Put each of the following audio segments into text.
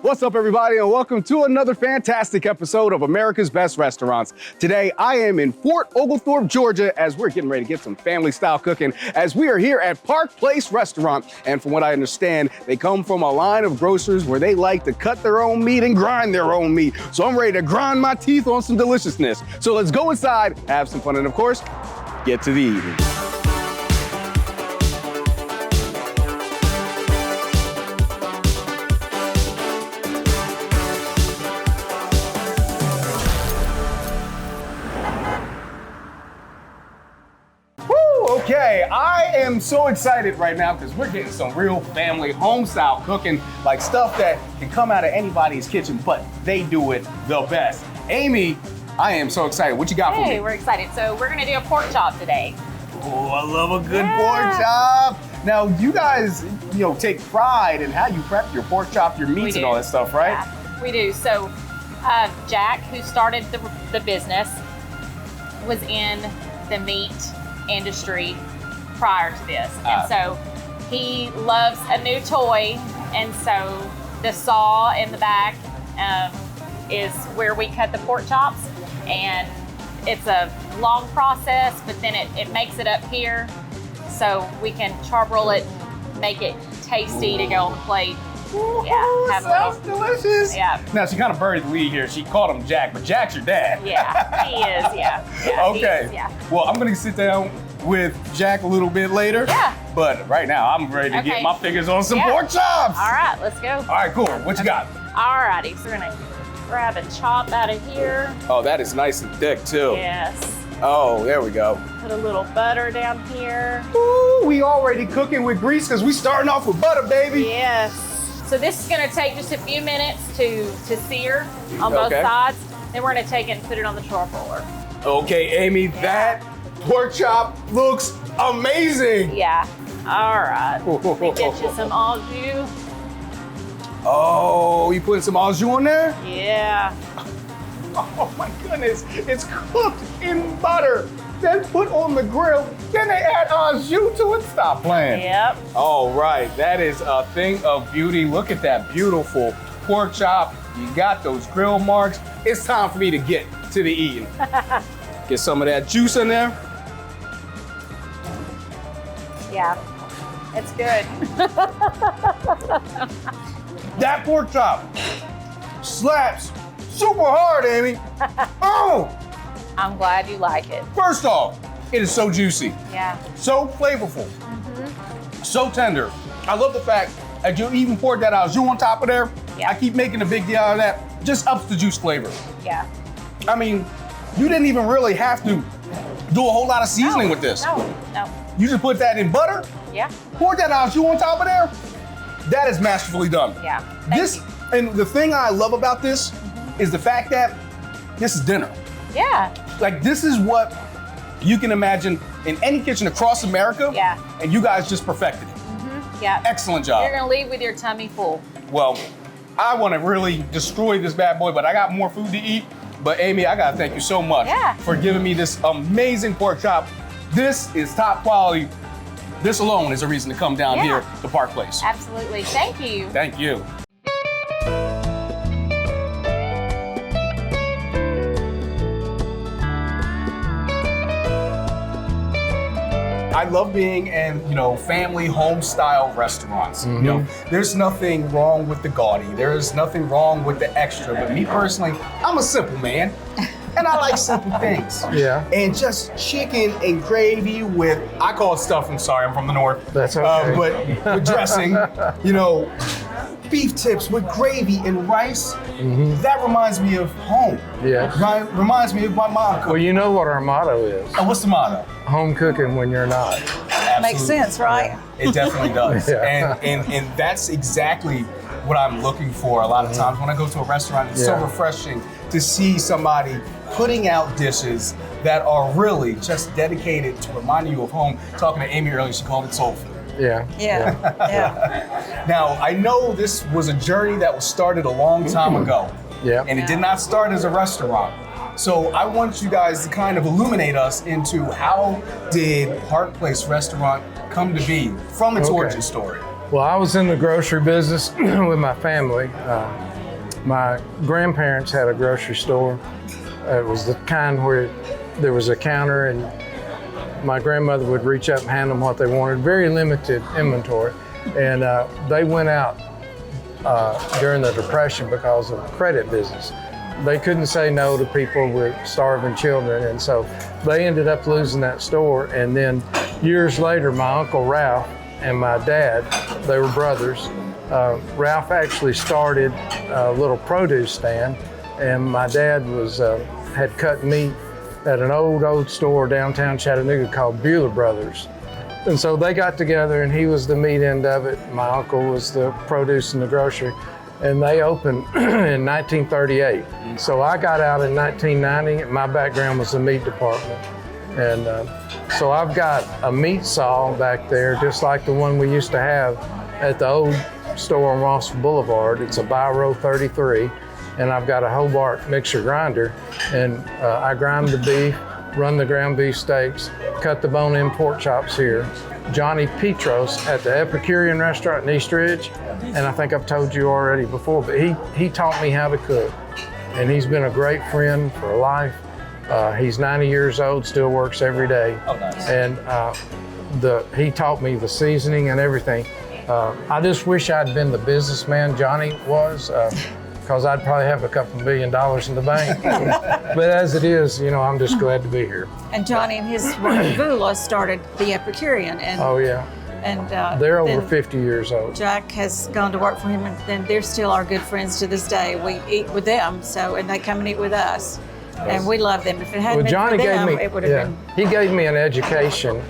What's up, everybody, and welcome to another fantastic episode of America's Best Restaurants. Today, I am in Fort Oglethorpe, Georgia, as we're getting ready to get some family-style cooking, as we are here at Park Place Restaurant. And from what I understand, they come from a line of grocers where they like to cut their own meat and grind their own meat. So I'm ready to grind my teeth on some deliciousness. So let's go inside, have some fun, and of course, get to the eating. Okay, I am so excited right now because we're getting some real family home-style cooking, like stuff that can come out of anybody's kitchen, but they do it the best. Amy, I am so excited. What you got for me? Hey, we're excited. So we're gonna do a pork chop today. Oh, I love a good pork chop. Now, you guys, take pride in how you prep your pork chop, your meats and all that stuff, right? Yeah, we do. So Jack, who started the business, was in the meat industry prior to this. And so he loves a new toy. And so the saw in the back is where we cut the pork chops. And it's a long process, but then it makes it up here so we can charbroil it, make it tasty to go on the plate. Yeah, sounds delicious. Yeah. Now, she kind of buried the lead here. She called him Jack, but Jack's your dad. Yeah, he is, yeah. Okay. Is, yeah. Well, I'm going to sit down with Jack a little bit later. Yeah. But right now, I'm ready to get my fingers on some pork chops. All right, let's go. All right, cool. What you got? All righty, so we're going to grab a chop out of here. Oh, that is nice and thick, too. Yes. Oh, there we go. Put a little butter down here. Ooh, we already cooking with grease because we starting off with butter, baby. Yes. So this is gonna take just a few minutes to sear on both sides. Then we're gonna take it and put it on the charbroiler. Okay, Amy, that pork chop looks amazing. Yeah. All right. Let me get you some au jus. Oh, you putting some au jus on there? Yeah. Oh my goodness, it's cooked in butter, then put on the grill, then they add au jus to it. Stop playing. Yep. All right, that is a thing of beauty. Look at that beautiful pork chop. You got those grill marks. It's time for me to get to the eating. Get some of that juice in there. Yeah, it's good. That pork chop slaps super hard, Amy. Oh! I'm glad you like it. First off, it is so juicy. Yeah. So flavorful. So tender. I love the fact that you even poured that au jus on top of there. Yeah. I keep making a big deal out of that. Just ups the juice flavor. Yeah. I mean, you didn't even really have to do a whole lot of seasoning with this. No. You just put that in butter. Yeah. Poured that au jus on top of there. That is masterfully done. Yeah. And the thing I love about this is the fact that this is dinner. Yeah. Like, this is what you can imagine in any kitchen across America. Yeah. And you guys just perfected it. Yeah. Excellent job. You're gonna leave with your tummy full. Well, I want to really destroy this bad boy, but I got more food to eat. But Amy, I gotta thank you so much for giving me this amazing pork chop. This is top quality. This alone is a reason to come down here to Park Place. Absolutely. Thank you. Thank you. I love being in, family home style restaurants. There's nothing wrong with the gaudy. There's nothing wrong with the extra. But me personally, I'm a simple man. And I like simple things. Yeah. And just chicken and gravy with, I call it stuffing, sorry, I'm from the north. That's okay. But with dressing, beef tips with gravy and rice. That reminds me of home. Yes. Reminds me of my mom cooking. Well, you know what our motto is. What's the motto? Home cooking when you're not. Absolutely. Makes sense, right? It definitely does. Yeah. And that's exactly what I'm looking for a lot of times when I go to a restaurant. It's so refreshing to see somebody putting out dishes that are really just dedicated to reminding you of home. Talking to Amy earlier, she called it soul food. Yeah. Now, I know this was a journey that was started a long time ago. Yeah. And it did not start as a restaurant. So I want you guys to kind of illuminate us into how did Park Place Restaurant come to be from its origin story? Well, I was in the grocery business with my family. My grandparents had a grocery store. It was the kind where there was a counter and my grandmother would reach up and hand them what they wanted. Very limited inventory. And they went out during the Depression because of credit business. They couldn't say no to people with starving children, and so they ended up losing that store. And then years later, my Uncle Ralph and my dad, they were brothers. Ralph actually started a little produce stand, and my dad had cut meat at an old store downtown Chattanooga called Bueller Brothers. And so they got together, and he was the meat end of it. My uncle was the produce and the grocery. And they opened in 1938. So I got out in 1990. My background was the meat department. And so I've got a meat saw back there, just like the one we used to have at the old store on Ross Boulevard. It's a Biro 33. And I've got a Hobart mixer grinder. And I grind the beef, run the ground beef steaks, cut the bone-in pork chops here. Johnny Petros at the Epicurean restaurant in East Ridge. And I think I've told you already before, but he taught me how to cook. And he's been a great friend for life. He's 90 years old, still works every day. Oh, nice. And he taught me the seasoning and everything. I just wish I'd been the businessman Johnny was, because I'd probably have a couple $1 million in the bank. But as it is, I'm just glad to be here. And Johnny and his wife Vula started the Epicurean. And, Oh, yeah. And they're over 50 years old. Jack has gone to work for him, and then they're still our good friends to this day. We eat with them, and they come and eat with us. And we love them. If it hadn't been Johnny for them, gave me, it would have been. He gave me an education.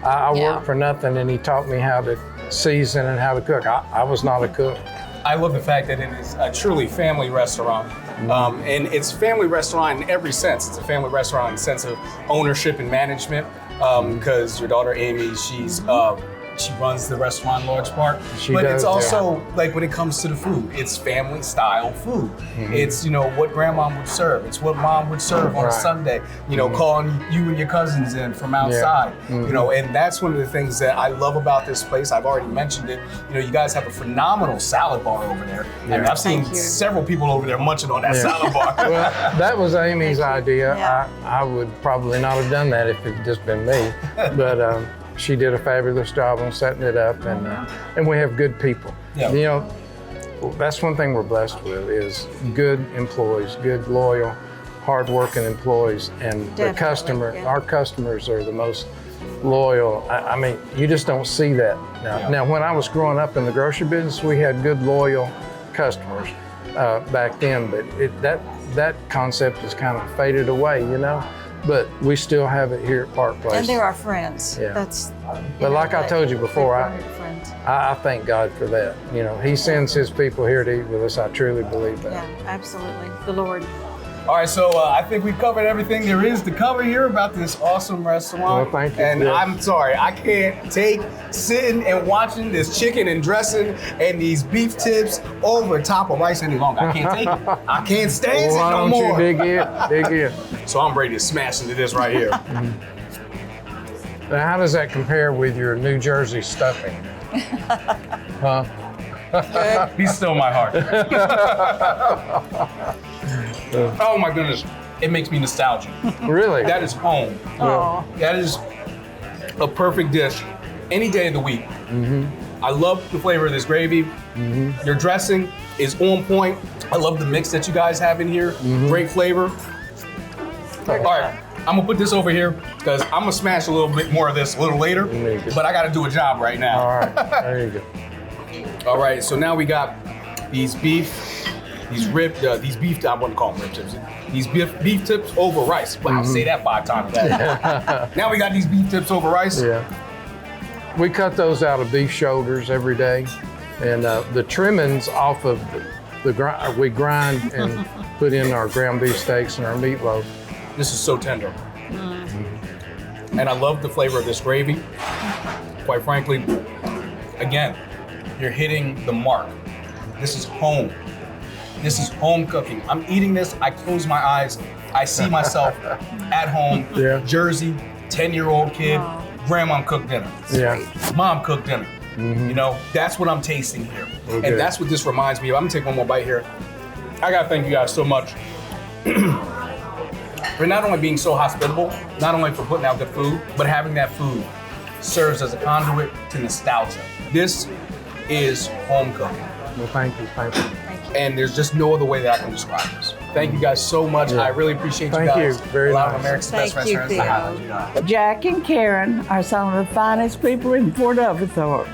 I worked for nothing, and he taught me how to season and how to cook. I was not a cook. I love the fact that it is a truly family restaurant. And it's a family restaurant in every sense. It's a family restaurant in the sense of ownership and management. Because your daughter Amy, she runs the restaurant in large part. But it's also like when it comes to the food, it's family style food. It's what grandma would serve. It's what mom would serve on a Sunday. Calling you and your cousins in from outside. And that's one of the things that I love about this place. I've already mentioned it. You guys have a phenomenal salad bar over there. I mean, I've seen several people over there munching on that salad bar. Well, that was Amy's idea. Yeah. I would probably not have done that if it had just been me. But she did a fabulous job on setting it up, and we have good people. Yeah. That's one thing we're blessed with is good employees, good, loyal, hardworking employees, and our customers are the most loyal. I mean, you just don't see that now. Now, when I was growing up in the grocery business, we had good, loyal customers back then, but that concept has kind of faded away, But we still have it here at Park Place. And they're our friends. Yeah. But like I told you before, I thank God for that. He sends his people here to eat with us. I truly believe that. Yeah, absolutely. The Lord. All right, so I think we've covered everything there is to cover here about this awesome restaurant. Well, thank you. And I'm sorry, I can't take sitting and watching this chicken and dressing and these beef tips over top of rice any longer. I can't take it. I can't stand it no more. Why don't you dig in? So I'm ready to smash into this right here. Now, how does that compare with your New Jersey stuffing? Huh? He's still my heart. Oh my goodness, it makes me nostalgic. Really? That is home. Oh. That is a perfect dish any day of the week. I love the flavor of this gravy. Your dressing is on point. I love the mix that you guys have in here. Great flavor. All right, I'm gonna put this over here because I'm gonna smash a little bit more of this a little later, but I gotta do a job right now. All right, there you go. All right, so now we got these beef, these beef, I wouldn't call them rib tips, these beef tips over rice. Wow, I'll say that 5 times fast. Now we got these beef tips over rice. Yeah. We cut those out of beef shoulders every day. And the trimmings off of we grind and put in our ground beef steaks and our meatloaf. This is so tender. And I love the flavor of this gravy. Quite frankly, again, you're hitting the mark. This is home. This is home cooking. I'm eating this, I close my eyes, I see myself at home, Jersey, 10-year-old kid, grandma cooked dinner. Yeah. Mom cooked dinner. You know, that's what I'm tasting here. Okay. And that's what this reminds me of. I'm gonna take one more bite here. I gotta thank you guys so much for not only being so hospitable, not only for putting out good food, but having that food serves as a conduit to nostalgia. This is home cooking. Well, thank you. And there's just no other way that I can describe this. Thank you guys so much. Yeah. I really appreciate you Thank guys. you. Very allowing nice. America's Best Thank you, Restaurants to Theo. highlight you guys. Jack and Karen are some of the finest people in Fort Oglethorpe.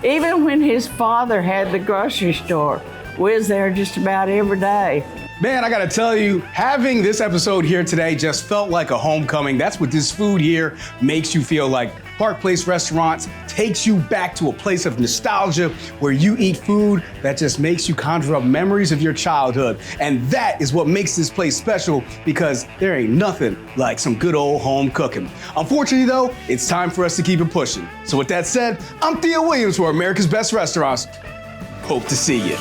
Even when his father had the grocery store, we was there just about every day. Man, I gotta tell you, having this episode here today just felt like a homecoming. That's what this food here makes you feel like. Park Place Restaurants takes you back to a place of nostalgia where you eat food that just makes you conjure up memories of your childhood. And that is what makes this place special, because there ain't nothing like some good old home cooking. Unfortunately though, it's time for us to keep it pushing. So with that said, I'm Theo Williams for America's Best Restaurants. Hope to see you.